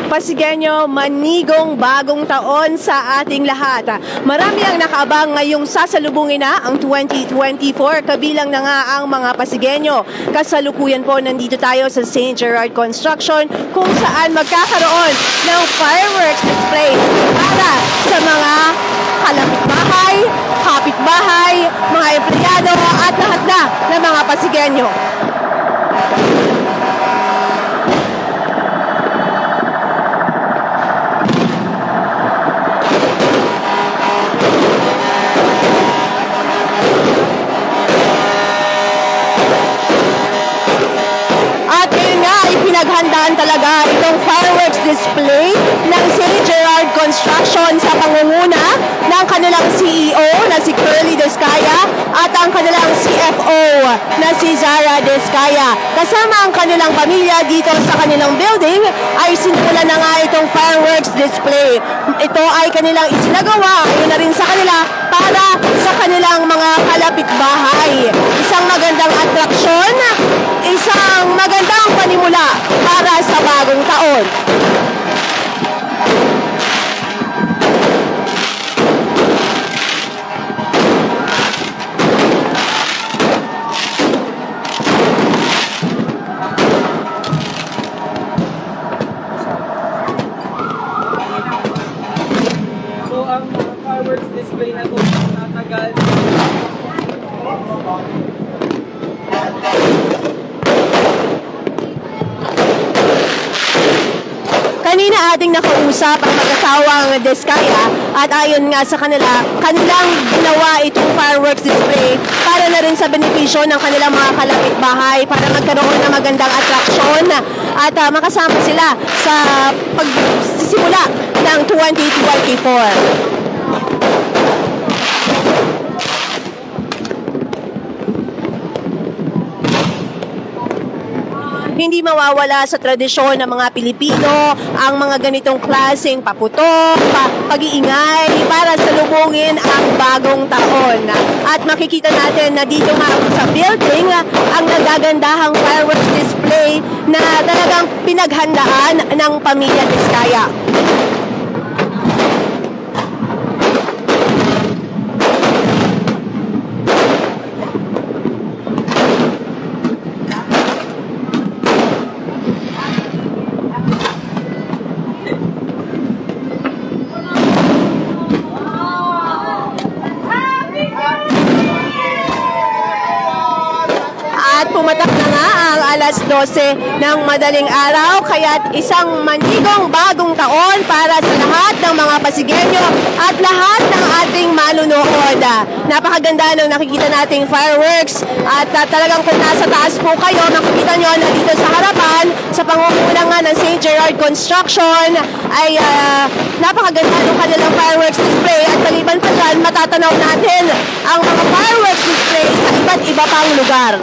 Pasigueño, manigong bagong taon sa ating lahat. Marami ang nakaabang ngayong sasalubungin na ang 2024, kabilang na nga ang mga Pasigueño. Kasalukuyan po nandito tayo sa St. Gerard Construction kung saan magkakaroon ng fireworks display para sa mga kalapitbahay, kapitbahay, mga empleyado at lahat na ng mga Pasigueño. Pinaghandaan talaga itong fireworks display ng St. Gerard Construction sa pangunguna ng kanilang CEO na si Curly Descaya at ang kanilang CFO na si Zara Descaya. Kasama ang kanilang pamilya dito sa kanilang building ay sinimula na nga itong fireworks display. Ito ay kanilang isinagawa, ayun na rin sa kanila para sa kanilang mga kalapitbahay. Isang magandang atraksyon, isang magandang panimula para sa bagong taon. So ang fireworks display na ito tatagal. Kanina ating nakausap ang mag-asawang Descaya at ayon nga sa kanila, kanilang ginawa itong fireworks display para na rin sa benepisyo ng kanilang mga kalapitbahay para magkaroon ng magandang atraksyon at makasama sila sa pagsisimula ng 2024. Hindi mawawala sa tradisyon ng mga Pilipino ang mga ganitong klaseng paputok, pag-iingay para salubungin ang bagong taon. At makikita natin na dito nga sa building ang nagagandahang fireworks display na talagang pinaghandaan ng pamilya Descaya. Pumatak na nga ang alas 12 ng madaling araw, kaya't isang manigong bagong taon para sa lahat ng mga Pasigueño at lahat ng ating manunood. Napakaganda ng nakikita nating fireworks at talagang kung nasa taas po kayo, makikita nyo na dito sa harapan, sa pangunguna nga ng St. Gerard Construction ay napakaganda ng kanilang fireworks display at maliban pa dyan, matatanaw natin ang mga fireworks display sa iba't iba pang lugar.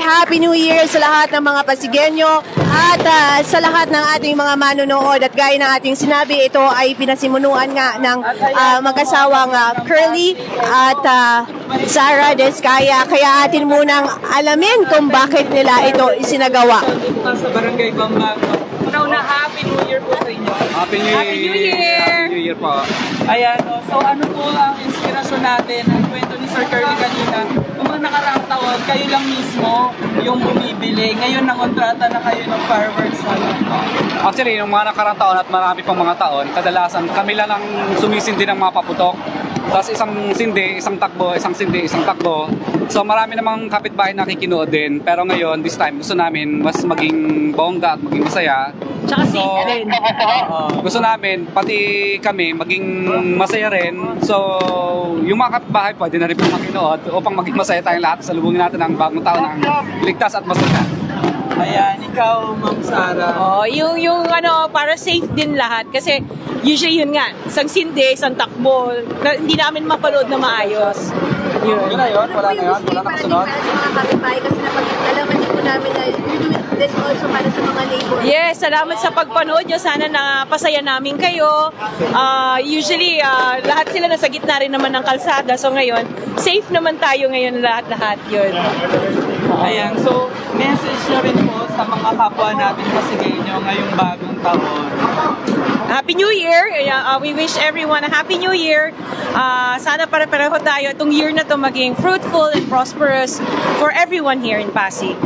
Happy New Year sa lahat ng mga Pasigueño at sa lahat ng ating mga manonood. At gaya ng ating sinabi, ito ay pinasimunuan nga ng mag-asawang Curly at Sarah Descaya. Kaya atin munang alamin kung bakit nila ito isinagawa. Dito sa Barangay Bambang. Una, Happy New Year po sa inyo. Happy New Year! Happy New Year! Happy New Year po. Ayan, so ano po ang inspirasyon natin? Ang kwento ni Sir Curly kanina, noong mga nakaraang taon, kayo lang mismo yung bumibili. Ngayon nangontrata na kayo ng fireworks. Actually, yung mga nakarang taon at marami pang mga taon, kadalasan kami lang ang sumisindi ng mga paputok. Tapos isang sindi, isang takbo, isang sindi, isang takbo. So marami namang kapitbahay na nakikinood din. Pero ngayon, this time, gusto namin mas maging bongga at maging masaya. Tsaka So, gusto namin, pati kami, maging masaya rin. So, yung mga kapitbahay pwede na rin po makinood upang maging masaya tayong lahat. Salubungin natin ang bagong taon ng ligtas at masaya. Ayan, ikaw, Ma'am Sarah. Oh, yung ano, para safe din lahat. Kasi usually yun nga, isang sindi, isang takbo, na, hindi namin mapanood na maayos. Yun na yun, wala na yun, wala na kasunod. Para sa mga kapitbahay kasi napag-alaman din po namin na you do this also para sa mga neighbors. Yes, salamat sa pagpanood nyo. Sana napasaya namin kayo. Usually, lahat sila nasa gitna rin naman ng kalsada. So ngayon, safe naman tayo ngayon lahat-lahat yun. Ayan, so message na rin po sa mga kapwa natin Pasigueño ngayong bagong taon. Happy New Year! We wish everyone a Happy New Year. Sana pare-pareho tayo. Itong year na to maging fruitful and prosperous for everyone here in Pasig.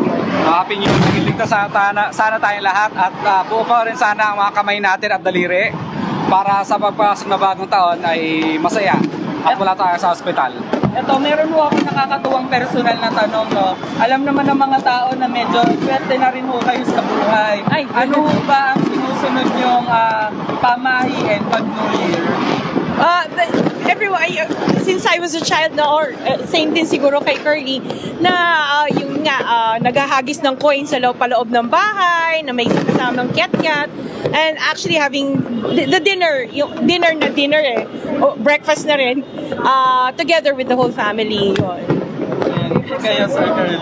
Happy New Year, maging ligtas sana tayong lahat at buo pa rin sana ang mga kamay natin at daliri para sa pagpasok na bagong taon ay masaya at wala tayo sa ospital. Ito, meron mo ako nakakatuwang personal na tanong, no? Alam naman ng mga tao na medyo swerte na rin ho kayo sa buhay. Ay, ano ho ba ang sinusunod nyong pamahiin pag New Year? Everyone, since I was a child na, or same din siguro kay Curly, na yung nga, naghahagis ng coins sa paloob ng bahay, na may kasamang cat-cat, and actually having the dinner, yung dinner eh, breakfast na rin, together with the whole family. Yun. Kayo, Sir Curly.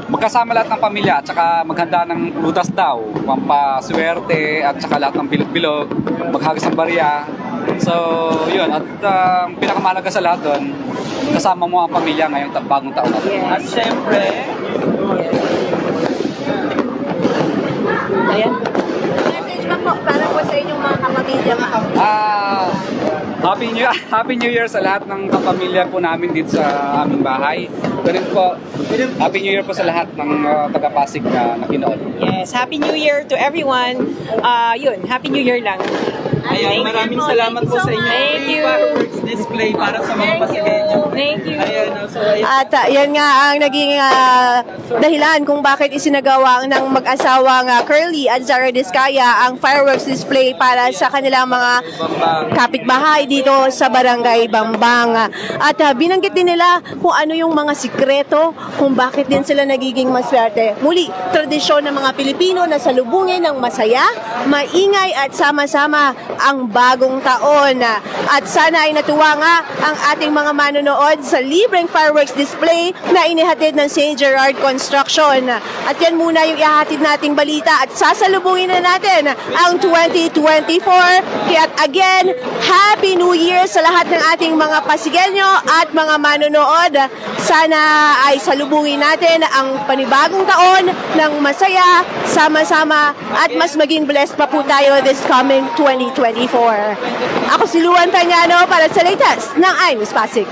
Magkasama lahat ng pamilya at saka maghanda ng prutas daw, pampaswerte at saka lahat ng bilog-bilog, maghagis ng barya. So, yun. At pinakamalaga sa lahat doon, kasama mo ang pamilya ngayong bagong taon natin. At syempre, Ayan. Message pa po para po sa inyong mga kapamilya. Happy New Year sa lahat ng kapamilya po namin dito sa aming bahay. Ganun po, Happy New Year po sa lahat ng taga-Pasig na nakinood. Yes, Happy New Year to everyone. Yun, Happy New Year lang. ayan, maraming salamat po sa inyo. Thank you. Fireworks display para sa mga Pasigueño. Thank you. Ayan, so ayan. At yan nga ang naging dahilan kung bakit isinagawa ng mag-asawang Curly at Zara Descaya ang fireworks display para sa kanilang mga kapitbahay dito sa Barangay Bambang. At binanggit din nila kung ano yung mga sikreto kung bakit din sila nagiging maswerte. Muli, tradisyon ng mga Pilipino na salubungin ng masaya, maingay at sama-sama ang bagong taon. At sana ay natuwa nga ang ating mga manonood sa libreng fireworks display na inihatid ng St. Gerard Construction. At yan muna yung ihahatid nating balita at sasalubungin na natin ang 2024. Kaya again, Happy New Year sa lahat ng ating mga Pasigueño at mga manonood. Sana ay salubungin natin ang panibagong taon ng masaya, sama-sama at mas maging blessed pa po tayo this coming 2024. Ako si Luan Tañano para sa latest ng iNews Pasig.